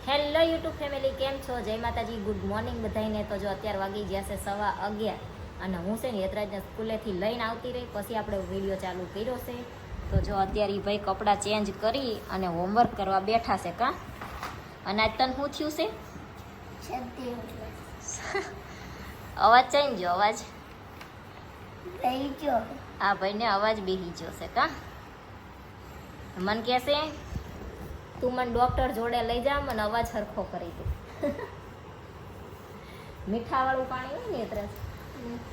Hello YouTube family, કેમ છો? જય માતાજી, ગુડ મોર્નિંગ બધાને. તો જો અત્યારે વાગી ગયા છે 11:15 અને હું છે ને યતરાજને સ્કૂલેથી લઈને આવતી રહી, પછી આપણે વિડીયો ચાલુ કર્યો છે. તો જો અત્યારે એ ભાઈ કપડાં ચેન્જ કરી અને હોમવર્ક કરવા બેઠા છે. કાં અને આજ તને શું થયું છે? અવાજ ચઈ ગયો, અવાજ બેહી ગયો. આ ભાઈને અવાજ બેહી ગયો છે. કાં મન કહેશે તું મને ડૉક્ટર જોડે લઈ જા, મને અવાજ સરખો કરી દે. મીઠાવાળું પાણી હોય ને એટલે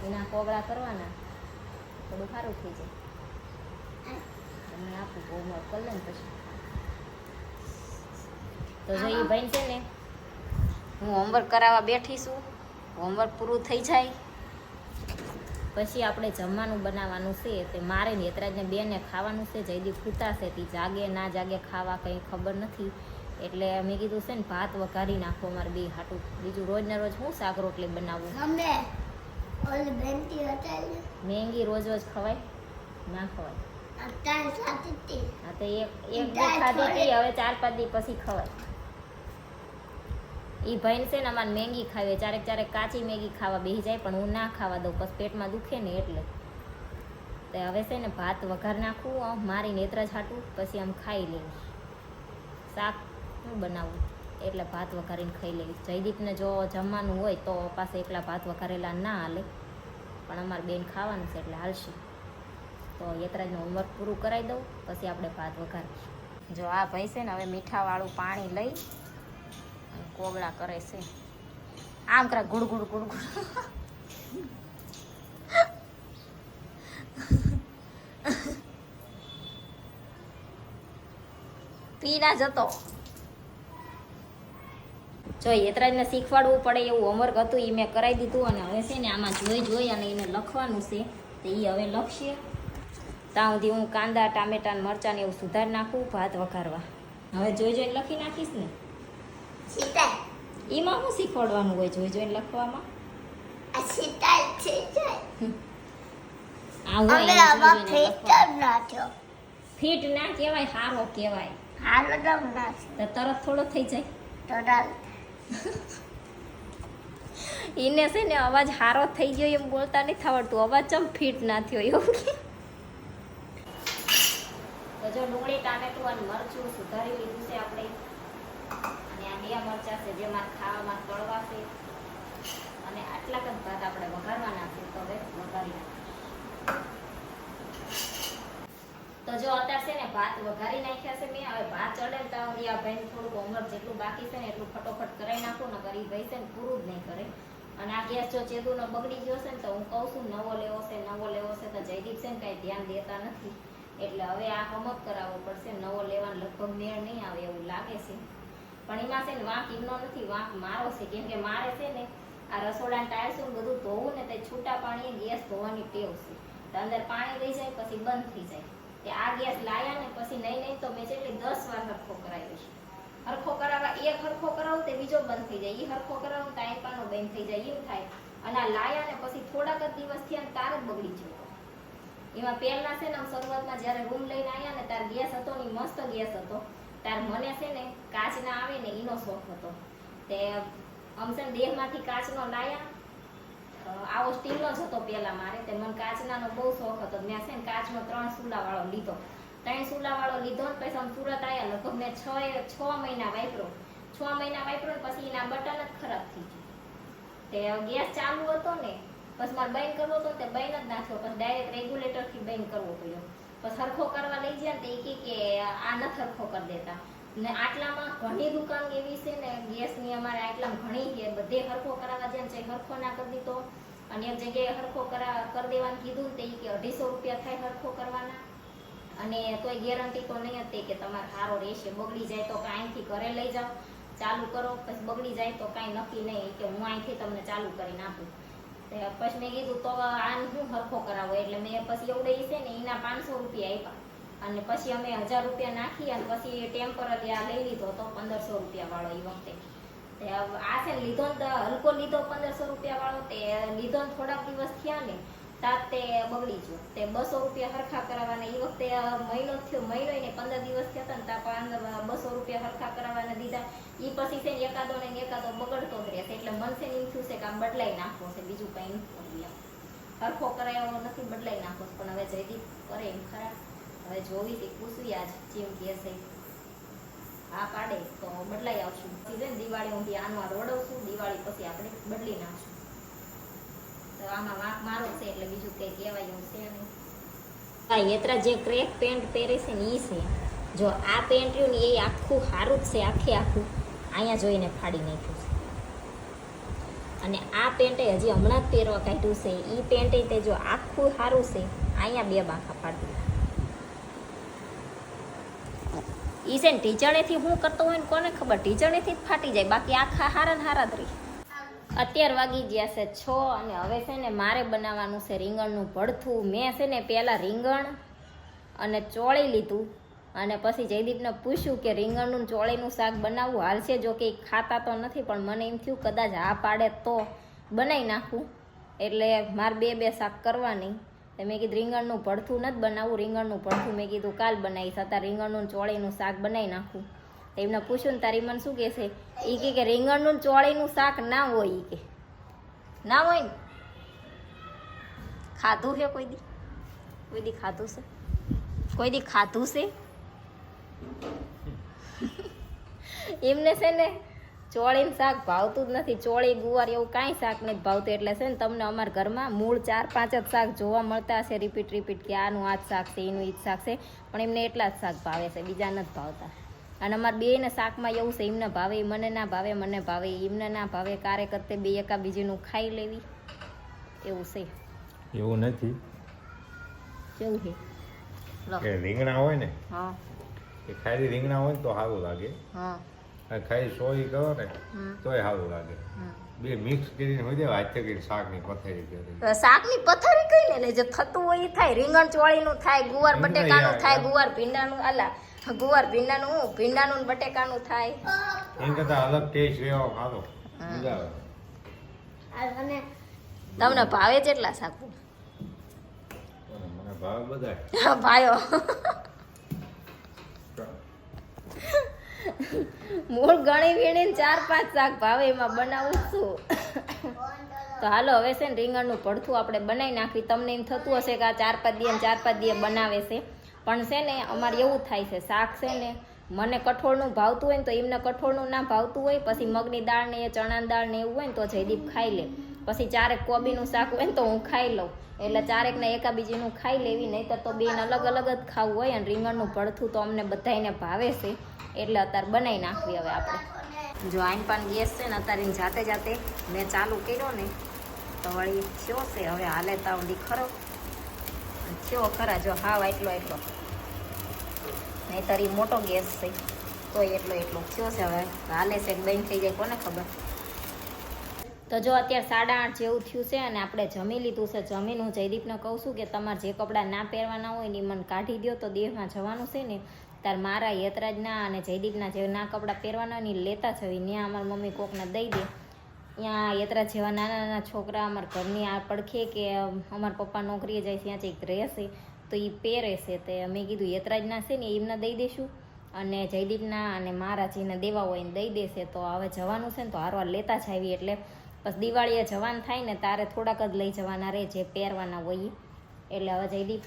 એના કોગળા કરવાના, થોડું સારું થઈ જાય. તમને આપું હોમવર્ક કરી લે ને પછી. તો જો એ ભાઈ છે ને, હું હોમવર્ક કરાવવા બેઠી છું. હોમવર્ક પૂરું થઈ જાય પછી આપણે જમવાનું બનાવવાનું છે. તે મારે ને યતરાજને બેને ખાવાનું છે. જયદીપ ફૂટાશે, તે જાગે ના જાગે ખાવા કંઈ ખબર નથી. એટલે મેં કીધું છે ને ભાત વઘારી નાખો મારે બે હાટું. બીજું રોજ ને રોજ હું શાક રોટલી બનાવું. મેંગી રોજ રોજ ખવાય ના ખવાય? હા તો એક બે ખાધી હતી, હવે 4-5 દી પછી ખવાય. એ ભાઈને છે ને અમારે મેંગી ખાવી, ચારેક કાચી મેગી ખાવા બેસી જાય, પણ હું ના ખાવા દઉં, પછી પેટમાં દુખે ને એટલે. તો હવે છે ને ભાત વઘાર નાખવું મારી નેત્રજ હાટું, પછી આમ ખાઈ લેવું. શાક શું બનાવું એટલે ભાત વઘારીને ખાઈ લેવી. જયદીપને જો જમવાનું હોય તો પાસે એકલા ભાત વઘારેલા ના હાલે, પણ અમારે બેન ખાવાનું છે એટલે હાલશે. તો યતરાજનું હોમવર્ક પૂરું કરાવી દઉં, પછી આપણે ભાત વઘારીશું. જો આ ભાઈ છે ને હવે મીઠાવાળું પાણી લઈ કોગળા કરે છે. આમ કરા ગુડ ગુડ ગુડ ગુડ. પી ના જતો. જો યતરાજને શીખવાડવું પડે એવું હોમવર્ક હતું, એ મેં કરાવી દીધું. અને હવે છે ને આમાં જોઈ અને એને લખવાનું છે, તો એ હવે લખશે. ત્યાં સુધી હું કાંદા ટામેટા મરચાં ને એવું સુધારી નાખું ભાત વઘારવા. હવે જોઈને લખી નાખીશ ને. એમાં શું શીખવાડવાનું હોય જોઈને લખવામાં? ફિટ ના કહેવાય, હારો કહેવાય. તો તરત થોડો થઈ જાય. એને છે ને અવાજ હારો થઈ ગયો એમ બોલતા નથી આવડતું. અવાજ ચમ ફિટ ના થયો એવું કે. તો જો ડુંગળી ટામેટું અને મરચું સુધારી લીધું છે આપણે. અને આ 2 મરચાં છે જે મારે ખાવામાં તળવા છે. અને આટલા જ ભાત આપણે વઘારવાના છે. તો હવે વઘારી નાખીએ. તો જો અત્યારે છે ને ભાત વઘારી નાખ્યા છે મેં. હવે ભાત ચડે ને ત્યાં સુધી આ ભાઈને થોડુંક હોમવર્ક જેટલું બાકી છે ને એટલું ફટોફટ કરાવી નાખું ને. કરી ભાઈ છે ને પૂરું જ નહીં કરે. અને આ ગેસ જો ચેદુનો બગડી ગયો છે ને, તો હું કહું છું નવો લેવો છે. તો જયદીપ છે ને કાંઈ ધ્યાન દેતા નથી. એટલે હવે આ હોમવર્ક કરાવવો પડશે. નવો લેવાનો લગભગ મેળ નહીં આવે એવું લાગે છે. પણ એમાં છે ને વાંક એમનો નથી, વાંક મારો છે. કેમ કે મારે છે ને આ રસોડાના ટાઇલ્સ બધું ધોવું ને તે છૂટા પાણીએ ગેસ ધોવાની ટેવ છે. તો અંદર પાણી રહી જાય પછી બંધ થઈ જાય. તે આ ગેસ લાયા ને પછી નહીં તો મેં જેટલી 10 વાર હરખો કરાવ્યો છે. હરખો કરાવવા એક હરખો કરાવું તે બીજો બંધ થઈ જાય, એ હરખો કરાવું તો આઈપાનો બંધ થઈ જાય, એમ થાય. અને આ લાયા ને પછી થોડાક જ દિવસ થયા ને તાર જ બગડી ગયો. એમાં પહેલા છે ને શરૂઆતમાં જ્યારે રૂમ લઈને આવ્યા ને તાર ગેસ હતો ને મસ્ત ગેસ હતો. તાર મને છે ને કાચના આવે ને એનો શોખ હતો. તે આમ છે ને દેહમાંથી કાચનો લાયા. આવો સ્ટીલનો જ હતો પહેલા મારે. તે મને કાચનાનો બહુ શોખ હતો. મેં છે ને કાચનો 3 સુલાવાળો લીધો. 3 સુલાવાળો લીધો ને પછી આમ સુરત આવ્યા. લગભગ મેં 6 મહિના વાપરો. 6 મહિના વાપરો ને પછી એના બટન જ ખરાબ થઈ ગયું. તે ગેસ ચાલુ હતો ને પછી મારે બંધ કરવો હતો તે બંધ જ નાખ્યો. પછી ડાયરેક્ટ રેગ્યુલેટરથી બંધ કરવો પડ્યો. પછી સરખો કરવા લઈ ગયા ને તે કે આ નથી સરખો કરી દેતા. ને આટલામાં ઘણી દુકાન એવી છે ને ગેસની, અમારે આટલામાં ઘણી કે બધે હરખો કરાવવા જાય ને હરખો ના કરી દીધો. અને એક જગ્યાએ હરખો કરી દેવાનું કીધું ને તે કે 250 રૂપિયા થાય હરખો કરવાના. અને તોય ગેરંટી તો નહીં હતી કે તમારે સારો રહેશે. બગડી જાય તો અહીંથી ઘરે લઈ જાઓ, ચાલુ કરો. પછી બગડી જાય તો કાંઈ નક્કી નહીં કે હું અહીંથી તમને ચાલુ કરીને આપું. પછી મેં કીધું તો આને શું હરખો કરાવો. એટલે મેં પછી એવડે છે ને એના 500 રૂપિયા આપ્યા. અને પછી અમે 1000 રૂપિયા નાખી અને પછી ટેમ્પરરી આ લઈ લીધો તો 1500 રૂપિયા વાળો. એ વખતે આ છે ને લીધો ને હલકો લીધો 1500 રૂપિયા વાળો. તે લીધો ને થોડાક દિવસ થયા ને તાતે બગડી ગયો તે 200 રૂપિયા હરખા કરાવવાના. એ વખતે મહિનો થયો, મહિનો ને 15 દિવસ થયા હતા ને તાપા અંદર 200 રૂપિયા હરખા કરાવવાના દીધા. એ પછી છે ને એકાદો બગડતો જ રહેશે. એટલે મન છે ને એમ થયું છે કે આમ બદલાઈ નાખવો છે, બીજું કંઈ નથી. હરખો કરાયો નથી, બદલાઈ નાખો. પણ હવે જયદીપ કરે એમ ખરા. હવે જોવી તે પૂછવી આજ જેમ કે છે આ પાડે તો બદલાઈ આવશું. પછી ને દિવાળી હું આનું રોડવશું, દિવાળી પછી આપણે બદલી નાખશું. તો આમાં વાંક મારો છે એટલે બીજું કંઈ કહેવાય એવું છે નહીં. આ યેત્રા જે ક્રેક પેન્ટ પહેરે છે ને એ છે. જો આ પેન્ટ રહ્યું ને એ આખું સારું જ છે, આખું અહીંયા જોઈને ફાડી નાખ્યું છે. અને આ પેન્ટ હજી હમણાં જ પહેરવા કાઢ્યું છે. એ પેન્ટ તે જો આખું સારું છે, અહીંયા 2 બાંખા પાડી દીધા. ઈ છે ને ટીચણેથી શું કરતો હોય ને કોને ખબર, ટીચણેથી જ ફાટી જાય, બાકી આખા હારા ને હારા જ રહી. અત્યારે વાગી ગયા છે 6 અને હવે છે ને મારે બનાવવાનું છે રીંગણનું ભરથું. મેં છે ને પહેલાં રીંગણ અને ચોળી લીધું અને પછી જયદીપને પૂછ્યું કે રીંગણનું ચોળીનું શાક બનાવવું હાલશે. જો કે ખાતા તો નથી, પણ મને એમ થયું કદાચ હા પાડે તો બનાવી નાખું. એટલે મારે 2 શાક કરવાની. તો મેં કીધું રીંગણનું ભરથું નથી બનાવવું, રીંગણનું ભરથું મેં કીધું કાલ બનાવીશ. અત્યારે રીંગણનું ચોળીનું શાક બનાવી નાખું. તો એમને પૂછ્યું ને તારી મને શું કહેશે, એ કે રીંગણનું ચોળીનું શાક ના હોય. એ કે ના હોય ને. ખાધું છે કોઈ દી ખાધું છે? કોઈ દી ખાધું છે? એમને છે ને ચોળીનું શાક ભાવતું જ નથી. ચોળી ગુવાર એવું કાંઈ શાક નથી ભાવતું. એટલે છે ને તમને અમારા ઘરમાં મૂળ 4-5 જ શાક જોવા મળતા હશે રિપીટ કે આનું આ જ શાક છે, એનું એ જ શાક છે. પણ એમને એટલા જ શાક ભાવે છે, બીજા નથી ભાવતા. અને અમારે 2ને શાકમાં એવું છે, એમને ભાવે મને ના ભાવે, મને ભાવે એમને ના ભાવે. કારે કરતે 2 એકા બીજીનું ખાઈ લેવી એવું છે. એવું નથી કેવું છે કે રીંગણા હોય ને હા એ ખાલી રીંગણા હોય ને તો સારું લાગે, હા અને ખાલી સોય કરો ને તોય સારું લાગે. 2 મિક્સ કરીને હોય જાય હાથે કરીને શાકની પથારી કરી. શાકની પથારી કઈ ને જે થતું હોય એ થાય. રીંગણ ચોળીનું થાય, ગુવાર બટેકાનું થાય, ગુવાર ભીંડાનું ભીંડાનું ને બટેકાનું થાય. એમ કરતા અલગ ટેસ્ટ રહ્યો સારો મજા આવે. અને તમને ભાવે જેટલા શાક મને ભાવે બધા ભાયો મૂળ ગણી વીણીને 4-5 શાક ભાવે, એમાં બનાવું છું. તો હાલો હવે છે ને રીંગણનું ભરથું આપણે બનાવી નાખવી. તમને એમ થતું હશે કે આ 4-5 દિવસ બનાવે છે, પણ છે ને અમારે એવું થાય છે શાક છે ને મને કઠોળનું ભાવતું હોય ને તો એમને કઠોળનું ના ભાવતું હોય. પછી મગની દાળ ને ચણાની દાળ ને એવું હોય ને તો જયદીપ ખાઈ લે. પછી 4 કોબીનું શાક હોય ને તો હું ખાઈ લઉં. એટલે 4 ને એકા બીજીનું ખાઈ લેવી, નહીંતર તો 2 અલગ અલગ જ ખાવું હોય. અને રીંગણનું ભરથું તો અમને બધાને ભાવે છે, એટલે અત્યારે બનાવી નાખવી. હવે આપણે જો આઈન પાન ગેસ છે ને અત્યારે જાતે મેં ચાલુ કર્યો ને તો વળી થયો છે. હવે હાલે તાવ ખરો થયો ખરા. જો હાવ એટલો નહીંતર એ મોટો ગેસ છે તો એટલો થયો છે. હવે હાલે છે બંધ થઈ જાય કોને ખબર. તો જો અત્યારે 8:30 જેવું થયું છે અને આપણે જમી લીધું છે. જમીન હું જયદીપને કહું છું કે તમારે જે કપડાં ના પહેરવાના હોય ને એ મને કાઢી દો. તો દેહમાં જવાનું છે ને ત્યારે મારા યતરાજના અને જયદીપના જે ના કપડાં પહેરવાના હોય ને એ લેતા જવી. ત્યાં અમારી મમ્મી કોકને દઈ દે. ત્યાં યતરાજ જેવા નાના છોકરા અમારા ઘરની આ પડખે કે અમારા પપ્પા નોકરીએ જાય છે ત્યાંથી એક રહેશે તો એ પહેરે છે. તે મેં કીધું યતરાજના છે ને એમને દઈ દઈશું અને જયદીપના અને મારા જેને દેવા હોય ને દઈ દેશે. તો હવે જવાનું છે ને તો હારવાર લેતા જ આવી. એટલે બસ દિવાળીએ જવાનું થાય ને તારે થોડાક જ લઈ જવાના રહે જે પહેરવાના હોય. એટલે હવે જયદીપ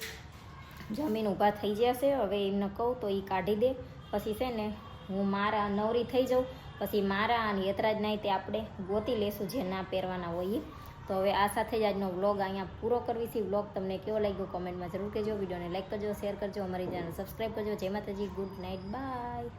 જમીન ઊભા થઈ જશે. હવે એમને કહું તો એ કાઢી દે. પછી છે ને હું મારા નવરી થઈ જાઉં. પછી મારા અને યતરાજના તે આપણે ગોતી લેશું જે ના પહેરવાના હોય. તો હવે આ સાથે જ આજનો વ્લોગ અહીંયા પૂરો કરવી છે. વ્લોગ તમને કેવો લાગ્યો કોમેન્ટમાં જરૂર કહેજો. વિડીયોને લાઈક કરજો, શેર કરજો, અમારી ચેનલ સબસ્ક્રાઈબ કરજો. જય માતાજી, ગુડ નાઇટ, બાય.